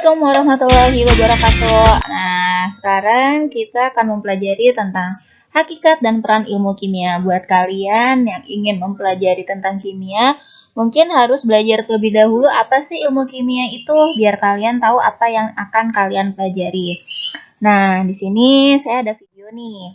Assalamualaikum warahmatullahi wabarakatuh. Nah, sekarang kita akan mempelajari tentang hakikat dan peran ilmu kimia. Buat kalian yang ingin mempelajari tentang kimia, mungkin harus belajar terlebih dahulu apa sih ilmu kimia itu, biar kalian tahu apa yang akan kalian pelajari. Nah, di sini saya ada video nih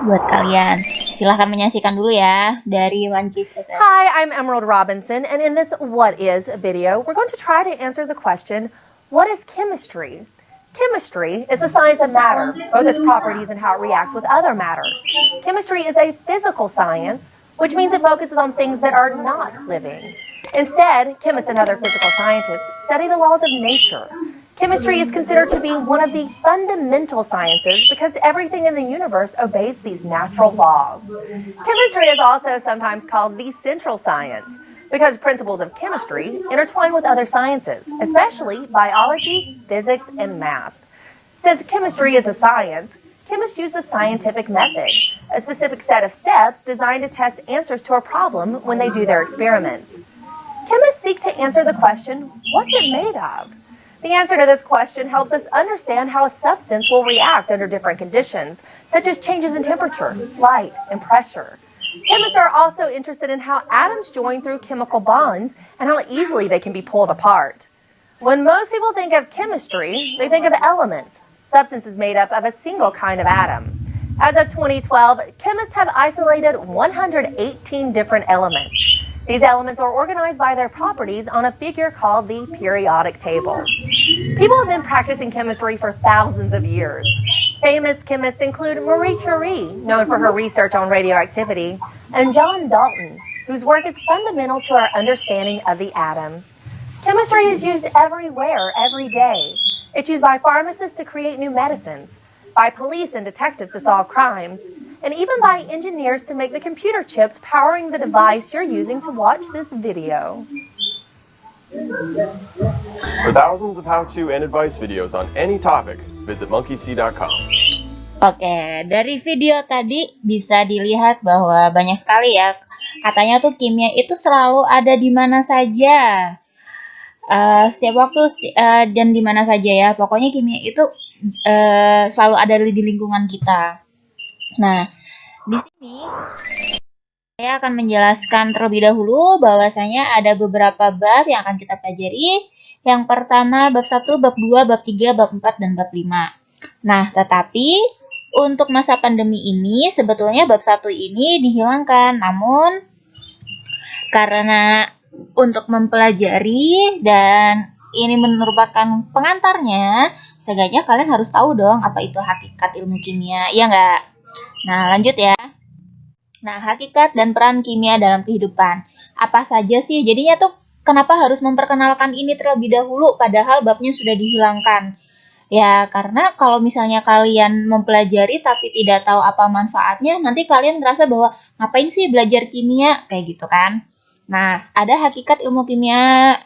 buat kalian. Silahkan menyaksikan dulu ya dari Wankis SS. Hi, I'm Emerald Robinson, and in this What Is video, we're going to try to answer the question, what is chemistry? Chemistry is the science of matter, both its properties and how it reacts with other matter. Chemistry is a physical science, which means it focuses on things that are not living. Instead, chemists and other physical scientists study the laws of nature. Chemistry is considered to be one of the fundamental sciences because everything in the universe obeys these natural laws. Chemistry is also sometimes called the central science because principles of chemistry intertwine with other sciences, especially biology, physics, and math. Since chemistry is a science, chemists use the scientific method, a specific set of steps designed to test answers to a problem when they do their experiments. Chemists seek to answer the question, what's it made of? The answer to this question helps us understand how a substance will react under different conditions, such as changes in temperature, light, and pressure. Chemists are also interested in how atoms join through chemical bonds and how easily they can be pulled apart. When most people think of chemistry, they think of elements, substances made up of a single kind of atom. As of 2012, chemists have isolated 118 different elements. These elements are organized by their properties on a figure called the periodic table. People have been practicing chemistry for thousands of years. Famous chemists include Marie Curie, known for her research on radioactivity, and John Dalton, whose work is fundamental to our understanding of the atom. Chemistry is used everywhere, every day. It's used by pharmacists to create new medicines, by police and detectives to solve crimes, and even by engineers to make the computer chips powering the device you're using to watch this video. For thousands of how-to and advice videos on any topic, visit monkeyc.com. Oke, dari video tadi bisa dilihat bahwa banyak sekali ya. Katanya tuh kimia itu selalu ada di mana saja. Setiap waktu dan di mana saja ya. Pokoknya kimia itu selalu ada di lingkungan kita. Nah, di sini saya akan menjelaskan terlebih dahulu bahwasanya ada beberapa bab yang akan kita pelajari. Yang pertama bab 1, bab 2, bab 3, bab 4, dan bab 5. Nah, tetapi untuk masa pandemi ini sebetulnya bab 1 ini dihilangkan. Namun karena untuk mempelajari dan ini merupakan pengantarnya, seenggaknya kalian harus tahu dong apa itu hakikat ilmu kimia, iya nggak? Nah, lanjut ya. Nah, hakikat dan peran kimia dalam kehidupan. Apa saja sih? Jadinya tuh kenapa harus memperkenalkan ini terlebih dahulu padahal babnya sudah dihilangkan? Ya, karena kalau misalnya kalian mempelajari tapi tidak tahu apa manfaatnya, nanti kalian ngerasa bahwa ngapain sih belajar kimia? Kayak gitu kan. Nah, ada hakikat ilmu kimia.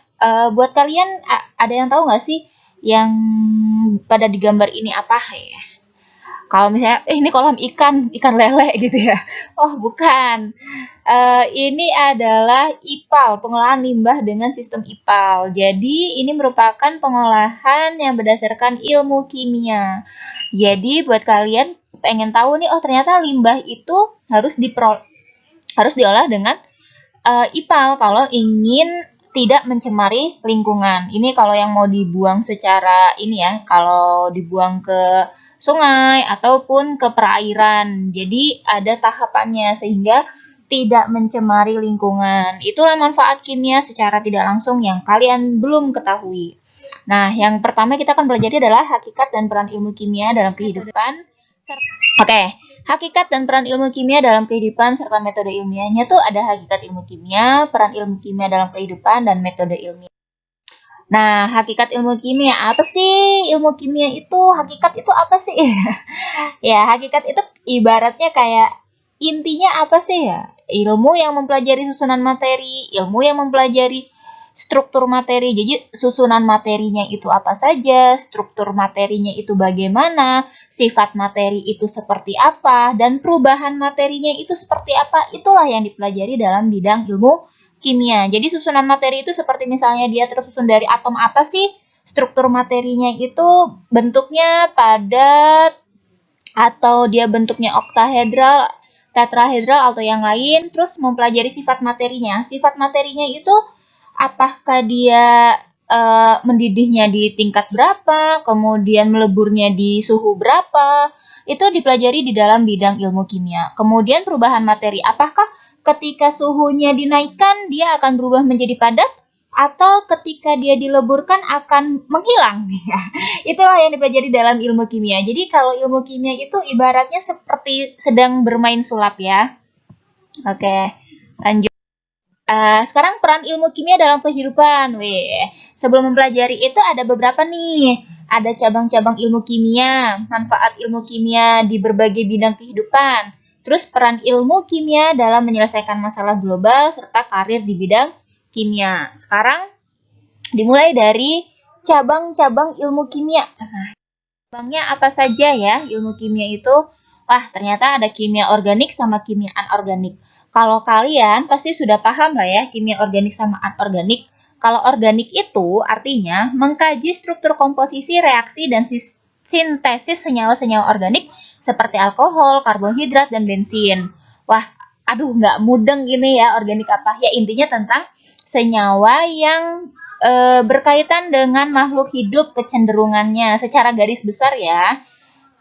Buat kalian, ada yang tahu nggak sih yang pada digambar ini apa ya? Kalau misalnya, ini kolam ikan lele gitu ya. Oh, bukan. Ini adalah IPAL, pengolahan limbah dengan sistem IPAL. Jadi, ini merupakan pengolahan yang berdasarkan ilmu kimia. Jadi, buat kalian pengen tahu nih, oh ternyata limbah itu harus diolah dengan IPAL kalau ingin tidak mencemari lingkungan. Ini kalau yang mau dibuang secara ini ya, kalau dibuang ke sungai ataupun ke perairan. Jadi ada tahapannya sehingga tidak mencemari lingkungan. Itulah manfaat kimia secara tidak langsung yang kalian belum ketahui. Nah, yang pertama kita akan belajar adalah hakikat dan peran ilmu kimia dalam kehidupan. Oke, hakikat dan peran ilmu kimia dalam kehidupan serta metode ilmiahnya tuh ada hakikat ilmu kimia, peran ilmu kimia dalam kehidupan, dan metode ilmiah. Nah, hakikat ilmu kimia apa sih? Ilmu kimia itu, hakikat itu apa sih? Ya, hakikat itu ibaratnya kayak intinya apa sih ya? Ilmu yang mempelajari susunan materi, ilmu yang mempelajari struktur materi. Jadi, susunan materinya itu apa saja, struktur materinya itu bagaimana, sifat materi itu seperti apa, dan perubahan materinya itu seperti apa. Itulah yang dipelajari dalam bidang ilmu kimia. Jadi susunan materi itu seperti misalnya dia tersusun dari atom apa sih? struktur materinya itu bentuknya padat atau dia bentuknya oktahedral, tetrahedral atau yang lain, terus mempelajari sifat materinya. Sifat materinya itu apakah dia mendidihnya di tingkat berapa, kemudian meleburnya di suhu berapa, itu dipelajari di dalam bidang ilmu kimia. Kemudian perubahan materi, apakah ketika suhunya dinaikkan dia akan berubah menjadi padat, atau ketika dia dileburkan akan menghilang. Itulah yang dipelajari dalam ilmu kimia. Jadi kalau ilmu kimia itu ibaratnya seperti sedang bermain sulap ya. Oke, lanjut. Sekarang peran ilmu kimia dalam kehidupan. Sebelum mempelajari itu ada beberapa nih. Ada cabang-cabang ilmu kimia, manfaat ilmu kimia di berbagai bidang kehidupan. Terus peran ilmu kimia dalam menyelesaikan masalah global serta karir di bidang kimia. Sekarang dimulai dari cabang-cabang ilmu kimia. Cabangnya apa saja ya ilmu kimia itu? Wah, ternyata ada kimia organik sama kimia anorganik. Kalau kalian pasti sudah paham lah ya kimia organik sama anorganik. Kalau organik itu artinya mengkaji struktur komposisi, reaksi, dan sintesis senyawa-senyawa organik seperti alkohol, karbohidrat, dan bensin. Wah, aduh nggak mudeng gini ya organik apa. Ya intinya tentang senyawa yang berkaitan dengan makhluk hidup kecenderungannya secara garis besar ya.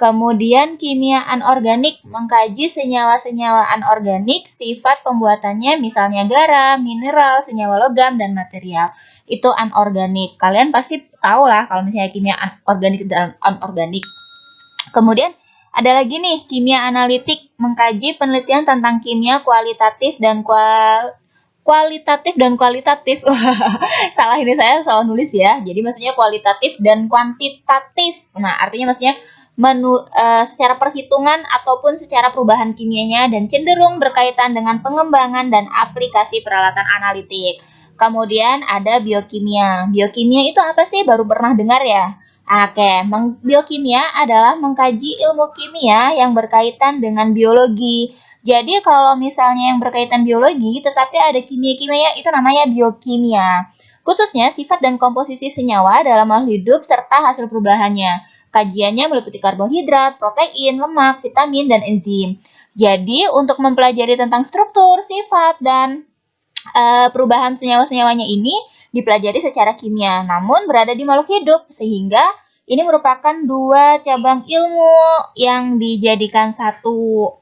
Kemudian kimia anorganik mengkaji senyawa-senyawa anorganik, sifat pembuatannya misalnya garam, mineral, senyawa logam, dan material. Itu anorganik. Kalian pasti tahu lah kalau misalnya kimia organik dan anorganik. Kemudian ada lagi nih kimia analitik mengkaji penelitian tentang kimia kualitatif dan kualitatif. Salah ini saya salah nulis ya. Jadi maksudnya kualitatif dan kuantitatif. Nah, artinya maksudnya secara perhitungan ataupun secara perubahan kimianya dan cenderung berkaitan dengan pengembangan dan aplikasi peralatan analitik. Kemudian ada biokimia. Biokimia itu apa sih? Baru pernah dengar ya? Oke, biokimia adalah mengkaji ilmu kimia yang berkaitan dengan biologi. Jadi kalau misalnya yang berkaitan biologi, tetapi ada kimia-kimia, itu namanya biokimia. Khususnya sifat dan komposisi senyawa dalam makhluk hidup serta hasil perubahannya. Kajiannya meliputi karbohidrat, protein, lemak, vitamin, dan enzim. Jadi untuk mempelajari tentang struktur, sifat, dan perubahan senyawa-senyawanya ini dipelajari secara kimia, namun berada di makhluk hidup, sehingga ini merupakan dua cabang ilmu yang dijadikan satu.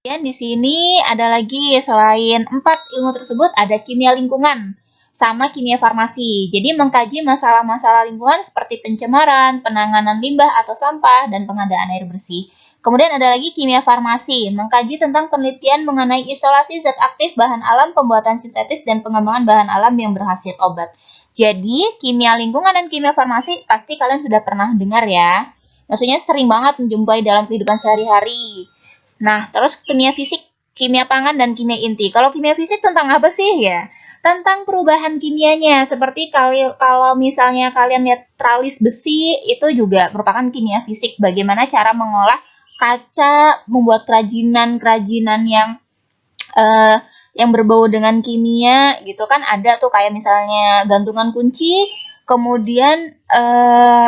Kemudian di sini ada lagi selain 4 ilmu tersebut ada kimia lingkungan sama kimia farmasi. Jadi mengkaji masalah-masalah lingkungan seperti pencemaran, penanganan limbah atau sampah, dan pengadaan air bersih. Kemudian ada lagi kimia farmasi, mengkaji tentang penelitian mengenai isolasi zat aktif bahan alam, pembuatan sintetis, dan pengembangan bahan alam yang berkhasiat obat. Jadi kimia lingkungan dan kimia farmasi pasti kalian sudah pernah dengar ya. Maksudnya sering banget menjumpai dalam kehidupan sehari-hari. Nah, terus kimia fisik, kimia pangan, dan kimia inti. Kalau kimia fisik tentang apa sih ya? Tentang perubahan kimianya. Seperti kalau misalnya kalian lihat tralis besi, itu juga merupakan kimia fisik. Bagaimana cara mengolah kaca, membuat kerajinan-kerajinan yang berbau dengan kimia, gitu kan ada tuh kayak misalnya gantungan kunci, kemudian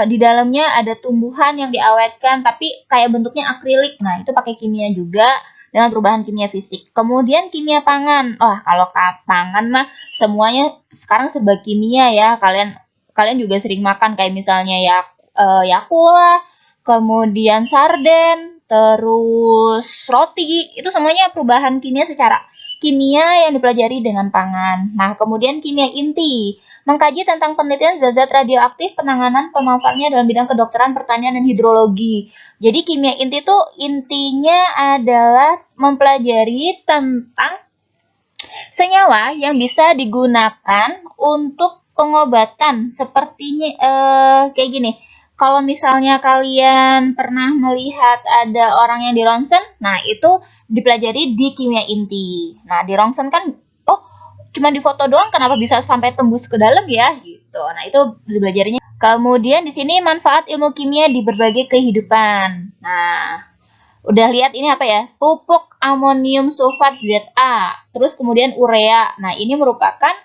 di dalamnya ada tumbuhan yang diawetkan, tapi kayak bentuknya akrilik. Nah, itu pakai kimia juga dengan perubahan kimia fisik. Kemudian kimia pangan. Kalau pangan mah semuanya sekarang serba kimia ya. Kalian juga sering makan kayak misalnya Yakult, kemudian sarden, terus roti. Itu semuanya perubahan kimia secara kimia yang dipelajari dengan pangan. Nah, kemudian kimia inti mengkaji tentang penelitian zat-zat radioaktif, penanganan pemanfaatnya dalam bidang kedokteran, pertanian, dan hidrologi. Jadi kimia inti itu intinya adalah mempelajari tentang senyawa yang bisa digunakan untuk pengobatan. Sepertinya kayak gini. Kalau misalnya kalian pernah melihat ada orang yang di ronsen, nah itu dipelajari di kimia inti. Nah, di ronsen kan cuma di foto doang, kenapa bisa sampai tembus ke dalam ya gitu. Nah, itu belajarnya. Kemudian di sini manfaat ilmu kimia di berbagai kehidupan. Nah, udah lihat ini apa ya? Pupuk amonium sulfat ZA. Terus kemudian urea. Nah, ini merupakan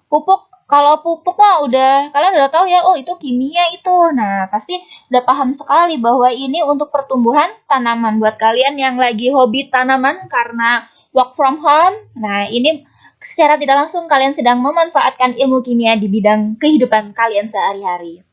pupuk Kalau pupuk mah kalian udah tahu ya, oh itu kimia itu. Nah, pasti udah paham sekali bahwa ini untuk pertumbuhan tanaman. Buat kalian yang lagi hobi tanaman karena work from home, nah ini secara tidak langsung kalian sedang memanfaatkan ilmu kimia di bidang kehidupan kalian sehari-hari.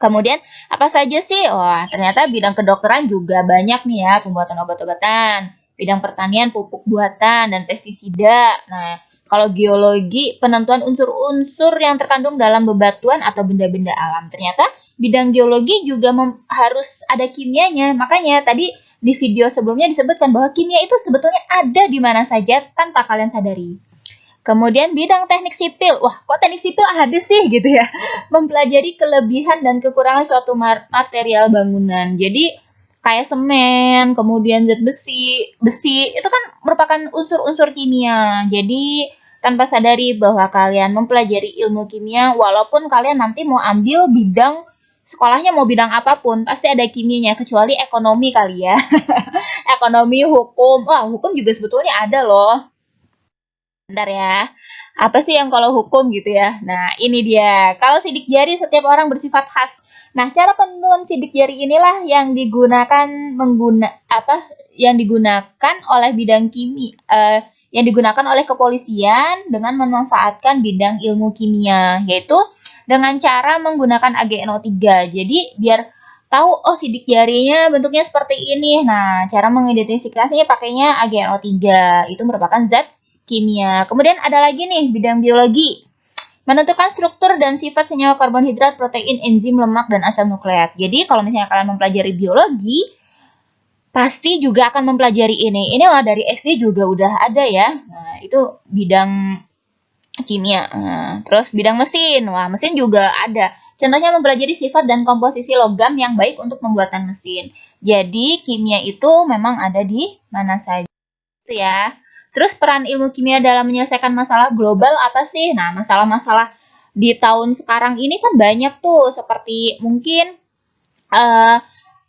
Kemudian apa saja sih? Wah, ternyata bidang kedokteran juga banyak nih ya, pembuatan obat-obatan, bidang pertanian, pupuk buatan, dan pestisida. Nah, kalau geologi, penentuan unsur-unsur yang terkandung dalam bebatuan atau benda-benda alam. Ternyata bidang geologi juga harus ada kimianya. Makanya tadi di video sebelumnya disebutkan bahwa kimia itu sebetulnya ada di mana saja tanpa kalian sadari. Kemudian bidang teknik sipil. Wah, kok teknik sipil ada sih gitu ya? Mempelajari kelebihan dan kekurangan suatu material bangunan. Jadi kayak semen, kemudian zat besi itu kan merupakan unsur-unsur kimia. Jadi tanpa sadari bahwa kalian mempelajari ilmu kimia, walaupun kalian nanti mau ambil bidang sekolahnya mau bidang apapun, pasti ada kimianya, kecuali ekonomi kali ya. Ekonomi, hukum. Wah, hukum juga sebetulnya ada loh. Bentar ya. Apa sih yang kalau hukum gitu ya? Nah, ini dia. Kalau sidik jari setiap orang bersifat khas. Nah, cara penentuan sidik jari inilah yang digunakan yang digunakan oleh bidang yang digunakan oleh kepolisian dengan memanfaatkan bidang ilmu kimia, yaitu dengan cara menggunakan AgNO3. Jadi, biar tahu oh sidik jarinya bentuknya seperti ini. Nah, cara mengidentifikasinya pakainya AgNO3. Itu merupakan zat kimia. Kemudian ada lagi nih bidang biologi. Menentukan struktur dan sifat senyawa karbohidrat, protein, enzim, lemak, dan asam nukleat. Jadi kalau misalnya kalian mempelajari biologi, pasti juga akan mempelajari ini. Ini mah dari SD juga udah ada ya. Nah, itu bidang kimia. Nah, terus bidang mesin. Wah, mesin juga ada. Contohnya mempelajari sifat dan komposisi logam yang baik untuk pembuatan mesin. Jadi kimia itu memang ada di mana saja. Itu ya. Terus peran ilmu kimia dalam menyelesaikan masalah global apa sih? Nah, masalah-masalah di tahun sekarang ini kan banyak tuh, seperti mungkin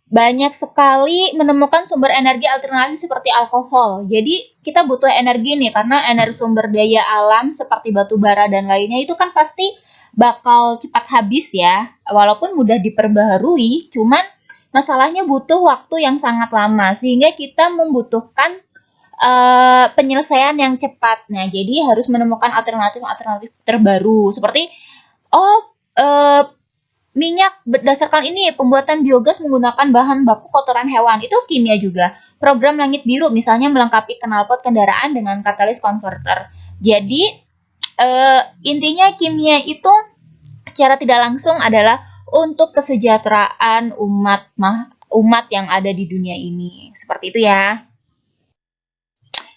banyak sekali menemukan sumber energi alternatif seperti alkohol. Jadi kita butuh energi nih, karena energi sumber daya alam seperti batu bara dan lainnya itu kan pasti bakal cepat habis ya. Walaupun mudah diperbaharui, cuman masalahnya butuh waktu yang sangat lama, sehingga kita membutuhkan penyelesaian yang cepat. Nah, jadi harus menemukan alternatif terbaru seperti minyak berdasarkan ini pembuatan biogas menggunakan bahan baku kotoran hewan. Itu kimia juga. Program Langit Biru misalnya melengkapi knalpot kendaraan dengan katalis converter. Jadi intinya kimia itu secara tidak langsung adalah untuk kesejahteraan umat yang ada di dunia ini. Seperti itu ya.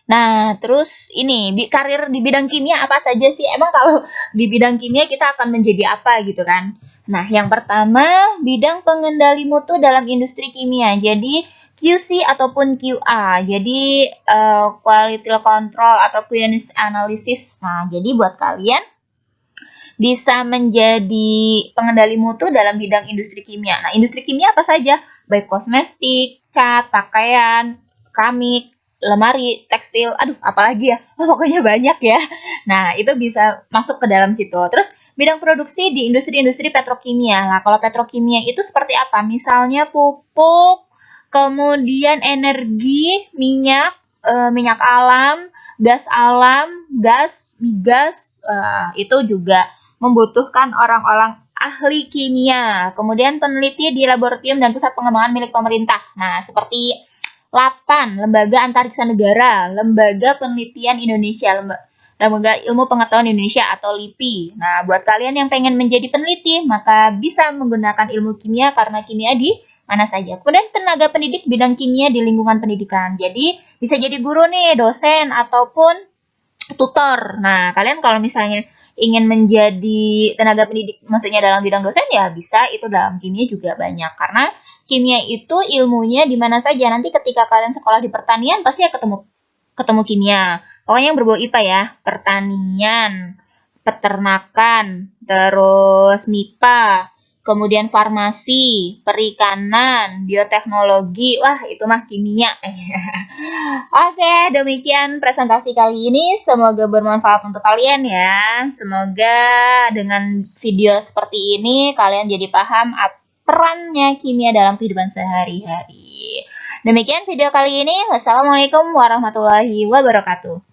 Nah, terus ini karir di bidang kimia apa saja sih? Emang kalau di bidang kimia kita akan menjadi apa gitu kan? Nah, yang pertama bidang pengendali mutu dalam industri kimia. Jadi QC ataupun QA. Jadi quality control atau quality analysis. Nah, jadi buat kalian bisa menjadi pengendali mutu dalam bidang industri kimia. Nah, industri kimia apa saja? Baik kosmetik, cat, pakaian, keramik, lemari, tekstil, apalagi ya, pokoknya banyak ya. Nah, itu bisa masuk ke dalam situ. Terus, bidang produksi di industri-industri petrokimia. Nah, kalau petrokimia itu seperti apa? Misalnya pupuk, kemudian energi, minyak alam, gas, migas, itu juga membutuhkan orang-orang ahli kimia. Kemudian peneliti di laboratorium dan pusat pengembangan milik pemerintah. Nah, seperti LAPAN, Lembaga Antariksa Negara, Lembaga Penelitian Indonesia, Lembaga Ilmu Pengetahuan Indonesia atau LIPI. Nah, buat kalian yang pengen menjadi peneliti, maka bisa menggunakan ilmu kimia karena kimia di mana saja. Kemudian tenaga pendidik bidang kimia di lingkungan pendidikan. Jadi, bisa jadi guru nih, dosen, ataupun tutor. Nah, kalian kalau misalnya ingin menjadi tenaga pendidik, maksudnya dalam bidang dosen, ya bisa, itu dalam kimia juga banyak. Karena kimia itu ilmunya di mana saja. Nanti ketika kalian sekolah di pertanian pasti ya ketemu kimia. Pokoknya yang berbau IPA ya, pertanian, peternakan, terus MIPA, kemudian farmasi, perikanan, bioteknologi. Wah, itu mah kimia. Oke, demikian presentasi kali ini. Semoga bermanfaat untuk kalian ya. Semoga dengan video seperti ini kalian jadi paham perannya kimia dalam kehidupan sehari-hari. Demikian video kali ini. Wassalamualaikum warahmatullahi wabarakatuh.